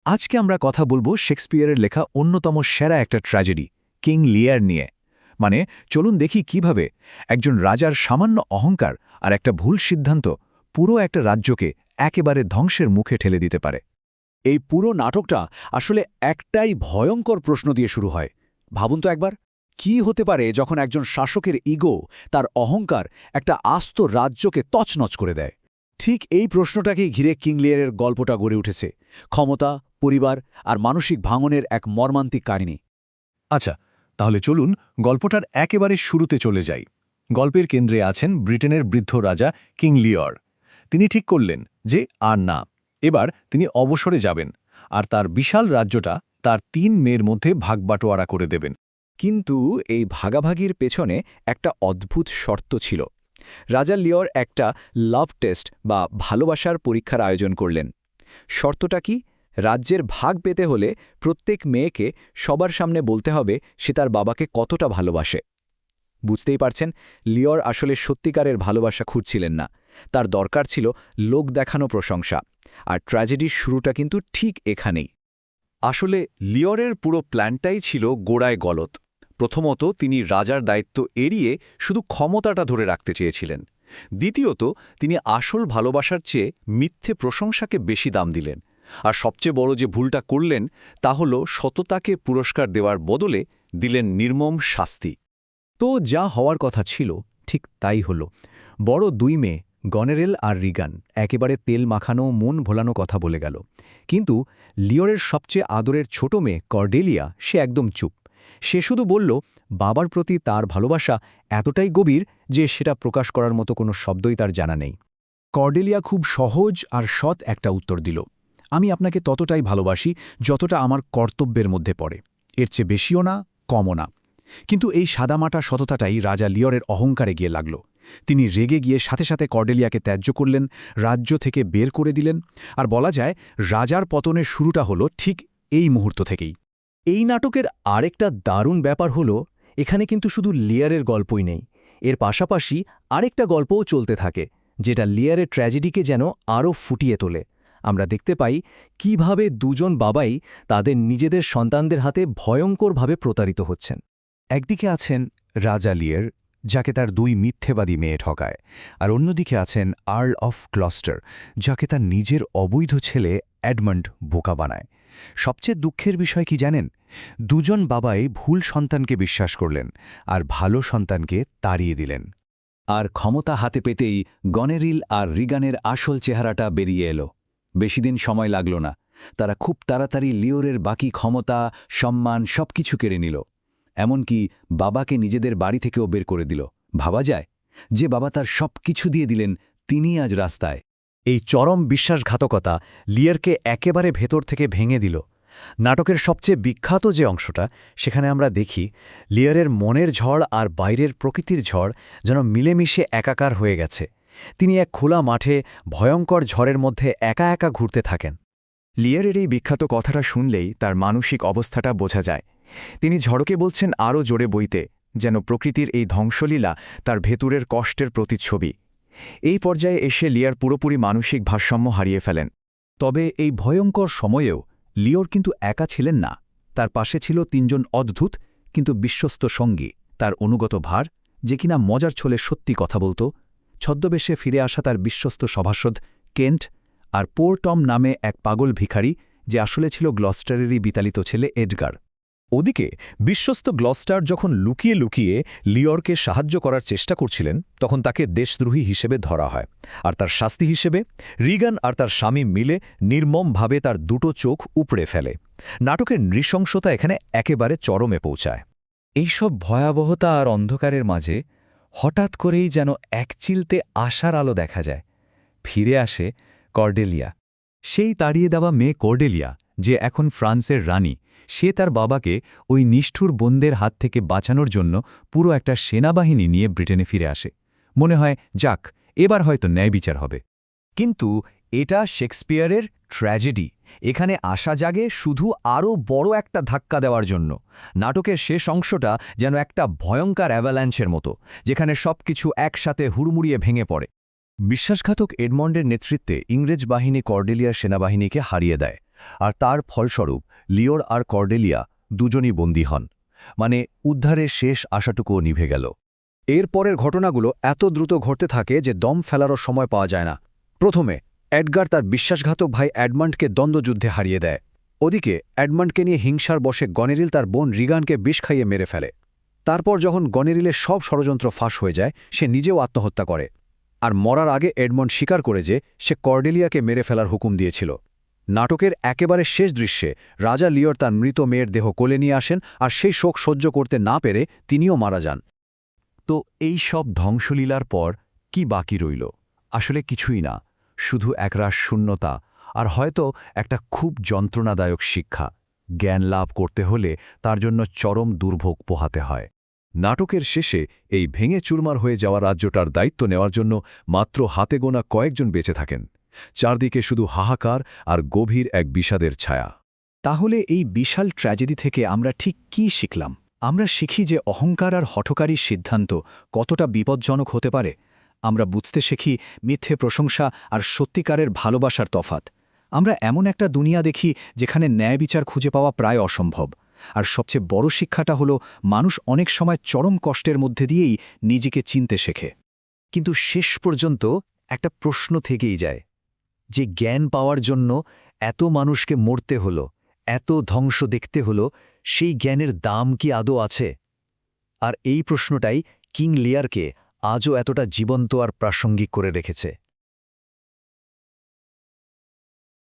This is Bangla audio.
আজকে আমরা কথা বলবো শেক্সপিয়ারের লেখা অন্যতম সেরা একটা ট্র্যাজেডি কিং লিয়ার নিয়ে। মানে চলুন দেখি কিভাবে একজন রাজার সামান্য অহংকার আর একটা ভুল সিদ্ধান্ত পুরো একটা রাজ্যকে একেবারে ধ্বংসের মুখে ঠেলে দিতে পারে। এই পুরো নাটকটা আসলে একটাই ভয়ঙ্কর প্রশ্ন দিয়ে শুরু হয়। ভাবুন তো একবার, কি হতে পারে যখন একজন শাসকের ইগো, তার অহংকার একটা আস্ত রাজ্যকে তছনছ করে দেয়। ঠিক এই প্রশ্নটাকেই ঘিরে কিং লিয়ারের গল্পটা গড়ে উঠেছে। ক্ষমতা, পরিবার আর মানসিক ভাঙনের এক মর্মান্তিক কাহিনী। আচ্ছা, তাহলে চলুন গল্পটার একেবারে শুরুতে চলে যাই। গল্পের কেন্দ্রে আছেন ব্রিটেনের বৃদ্ধ রাজা কিং লিয়র। তিনি ঠিক করলেন যে আর না, এবার তিনি অবসরে যাবেন আর তার বিশাল রাজ্যটা তার ৩ মেয়ের মধ্যে ভাগবাটোয়ারা করে দেবেন। কিন্তু এই ভাগাভাগির পেছনে একটা অদ্ভুত শর্ত ছিল। রাজা লিওর একটা লাভ টেস্ট বা ভালোবাসার পরীক্ষার আয়োজন করলেন। শর্তটা কি? রাজ্যের ভাগ পেতে হলে প্রত্যেক মেয়েকে সবার সামনে বলতে হবে সে তার বাবাকে কতটা ভালোবাসে। বুঝতেই পারছেন, লিওর আসলে সত্যিকারের ভালোবাসা খুঁজছিলেন না, তার দরকার ছিল লোক দেখানো প্রশংসা। আর ট্র্যাজেডির শুরুটা কিন্তু ঠিক এখানেই। আসলে লিওরের পুরো প্ল্যানটাই ছিল গোড়ায় গলত। প্রথমত, তিনি রাজার দায়িত্ব এড়িয়ে শুধু ক্ষমতাটা ধরে রাখতে চেয়েছিলেন। দ্বিতীয়ত, তিনি আসল ভালোবাসার চেয়ে মিথ্যে প্রশংসাকে বেশি দাম দিলেন। আর সবচেয়ে বড় যে ভুলটা করলেন তা হল সততাকে পুরস্কার দেওয়ার বদলে দিলেন নির্মম শাস্তি। তো যা হওয়ার কথা ছিল ঠিক তাই হলো। বড় ২ মেয়ে গনেরেল আর রিগান একেবারে তেল মাখানো, মন ভোলানো কথা বলে গেল। কিন্তু লিওরের সবচেয়ে আদরের ছোট মেয়ে কর্ডেলিয়া সে একদম চুপ। সে শুধু বলল বাবার প্রতি তার ভালোবাসা এতটাই গভীর যে সেটা প্রকাশ করার মতো কোনো শব্দই তার জানা নেই। কর্ডেলিয়া খুব সহজ আর সৎ একটা উত্তর দিল, আমি আপনাকে ততটাই ভালোবাসি যতটা আমার কর্তব্যের মধ্যে পড়ে, এর চেয়ে বেশিও না, কমও না। কিন্তু এই সাদামাটা সততাটাই রাজা লিওরের অহংকারে গিয়ে লাগল। তিনি রেগে গিয়ে সাথে সাথে কর্ডেলিয়াকে ত্যায্য করলেন, রাজ্য থেকে বের করে দিলেন। আর বলা যায় রাজার পতনের শুরুটা হলো ঠিক এই মুহূর্ত থেকেই। এই নাটকের আরেকটা দারুণ ব্যাপার হলো, এখানে কিন্তু শুধু লিয়ারের গল্পই নেই, এর পাশাপাশি আরেকটা গল্পও চলতে থাকে, যেটা লিয়ারের ট্র্যাজেডিকে যেন আরও ফুটিয়ে তোলে। আমরা দেখতে পাই কিভাবে দুজন বাবাই তাদের নিজেদের সন্তানদের হাতে ভয়ঙ্করভাবে প্রতারিত হচ্ছেন। একদিকে আছেন রাজা লিয়ার, যাকে তার ২ মিথ্যেবাদী মেয়ে ঠকায়, আর অন্যদিকে আছেন আর্ল অফ গ্লস্টার, যাকে তার নিজের অবৈধ ছেলে এডমন্ড বোকা বানায়। সবচেয়ে দুঃখের বিষয় কি জানেন? দুজন বাবাই ভুল সন্তানকে বিশ্বাস করলেন আর ভালো সন্তানকে তাড়িয়ে দিলেন। আর ক্ষমতা হাতে পেতেই গনেরিল আর রিগানের আসল চেহারাটা বেরিয়ে এলো। বেশিদিন সময় লাগল না, তারা খুব তাড়াতাড়ি লিওরের বাকি ক্ষমতা, সম্মান সবকিছু কেড়ে নিল। এমনকি বাবাকে নিজেদের বাড়ি থেকেও বের করে দিল। ভাবা যায়, যে বাবা তার সব কিছু দিয়ে দিলেন, তিনিই আজ রাস্তায়। এই চরম বিশ্বাসঘাতকতা লিয়ারকে একেবারে ভেতর থেকে ভেঙে দিল। নাটকের সবচেয়ে বিখ্যাত যে অংশটা, সেখানে আমরা দেখি লিয়ারের মনের ঝড় আর বাইরের প্রকৃতির ঝড় যেন মিলেমিশে একাকার হয়ে গেছে। তিনি এক খোলা মাঠে ভয়ঙ্কর ঝড়ের মধ্যে একা একা ঘুরতে থাকেন। লিয়ারের এই বিখ্যাত কথাটা শুনলেই তার মানসিক অবস্থাটা বোঝা যায়। তিনি ঝড়কে বলছেন আরও জোরে বইতে, যেন প্রকৃতির এই ধ্বংসলীলা তার ভেতরের কষ্টের প্রতিচ্ছবি। এই পর্যায়ে এসে লিয়ার পুরোপুরি মানসিক ভারসাম্য হারিয়ে ফেলেন। তবে এই ভয়ঙ্কর সময়েও লিওর কিন্তু একা ছিলেন না। তার পাশে ছিল ৩ জন অদ্ভুত কিন্তু বিশ্বস্ত সঙ্গী, তার অনুগত ভার, যে কিনা মজার ছলে সত্যি কথা বলত, ছদ্মবেশে ফিরে আসা তার বিশ্বস্ত সভাসদ কেন্ট, আর পোর টম নামে এক পাগল ভিখারি, যে আসলে ছিল গ্লস্টারেরই বিতাড়িত ছেলে এডগার। ওদিকে বিশ্বস্ত গ্লস্টার যখন লুকিয়ে লুকিয়ে লিওরকে সাহায্য করার চেষ্টা করছিলেন, তখন তাকে দেশদ্রোহী হিসেবে ধরা হয়। আর তার শাস্তি হিসেবে রিগান আর তার স্বামী মিলে নির্মমভাবে তার 2টো চোখ উপড়ে ফেলে। নাটকের নৃশংসতা এখানে একেবারে চরমে পৌঁছায়। এইসব ভয়াবহতা আর অন্ধকারের মাঝে হঠাৎ করেই যেন একচিলতে আশার আলো দেখা যায়। ফিরে আসে কর্ডেলিয়া, সেই তাড়িয়ে দেওয়া মেয়ে কর্ডেলিয়া, যে এখন ফ্রান্সের রানী। সে তার বাবাকে ওই নিষ্ঠুর বোনদের হাত থেকে বাঁচানোর জন্য পুরো একটা সেনাবাহিনী নিয়ে ব্রিটেনে ফিরে আসে। মনে হয় যাক, এবার হয়তো ন্যায় বিচার হবে। কিন্তু এটা শেক্সপিয়ারের ট্র্যাজেডি। এখানে আশা জাগে শুধু আরও বড় একটা ধাক্কা দেওয়ার জন্য। নাটকের শেষ অংশটা যেন একটা ভয়ঙ্কর অ্যাভালান্সের মতো, যেখানে সবকিছু একসাথে হুড়মুড়িয়ে ভেঙে পড়ে। বিশ্বাসঘাতক এডমন্ডের নেতৃত্বে ইংরেজ বাহিনী কর্ডেলিয়ার সেনাবাহিনীকে হারিয়ে দেয়, আর তার ফলস্বরূপ লিওর আর কর্ডেলিয়া দুজনই বন্দী হন। মানে উদ্ধারের শেষ আশাটুকুও নিভে গেল। এর পরের ঘটনাগুলো এত দ্রুত ঘটতে থাকে যে দম ফেলারও সময় পাওয়া যায় না। প্রথমে এডগার তার বিশ্বাসঘাতক ভাই অ্যাডমান্ডকে দ্বন্দ্বযুদ্ধে হারিয়ে দেয়। ওদিকে অ্যাডমান্ডকে নিয়ে হিংসার বশে গনেরিল তার বোন রিগানকে বিষ খাইয়ে মেরে ফেলে। তারপর যখন গনেরিলের সব ষড়যন্ত্র ফাঁস হয়ে যায়, সে নিজেও আত্মহত্যা করে। আর মরার আগে এডমন্ড স্বীকার করে যে সে কর্ডেলিয়াকে মেরে ফেলার হুকুম দিয়েছিল। নাটকের একেবারে শেষ দৃশ্যে রাজা লিওর তার মৃত মেয়ের দেহ কোলে নিয়ে আসেন, আর সেই শোক সহ্য করতে না পেরে তিনিও মারা যান। তো এই সব ধ্বংসলীলার পর কি বাকি রইল? আসলে কিছুই না, শুধু একরাশ শূন্যতা, আর হয়তো একটা খুব যন্ত্রণাদায়ক শিক্ষা। জ্ঞান লাভ করতে হলে তার জন্য চরম দুর্ভোগ পোহাতে হয়। নাটকের শেষে এই ভেঙে চুরমার হয়ে যাওয়া রাজ্যটার দায়িত্ব নেওয়ার জন্য মাত্র হাতে গোনা কয়েকজন বেঁচে থাকেন। চারদিকে শুধু হাহাকার আর গভীর এক বিষাদের ছায়া। তাহলে এই বিশাল ট্র্যাজেডি থেকে আমরা ঠিক কী শিখলাম? আমরা শিখি যে অহংকার আর হঠকারী সিদ্ধান্ত কতটা বিপজ্জনক হতে পারে। আমরা বুঝতে শিখি মিথ্যে প্রশংসা আর সত্যিকারের ভালোবাসার তফাৎ। আমরা এমন একটা দুনিয়া দেখি যেখানে ন্যায় বিচার খুঁজে পাওয়া প্রায় অসম্ভব। আর সবচেয়ে বড় শিক্ষাটা হলো, মানুষ অনেক সময় চরম কষ্টের মধ্যে দিয়েই নিজেকে চিনতে শেখে। কিন্তু শেষ পর্যন্ত একটা প্রশ্ন থেকেই যায়, যে জ্ঞান পাওয়ার জন্য এত মানুষকে মরতে হলো, এত ধ্বংস দেখতে হলো, সেই জ্ঞানের দাম কি আদৌ আছে? আর এই প্রশ্নটাই কিং লিয়ারকে আজও এতটা জীবন্ত আর প্রাসঙ্গিক করে রেখেছে।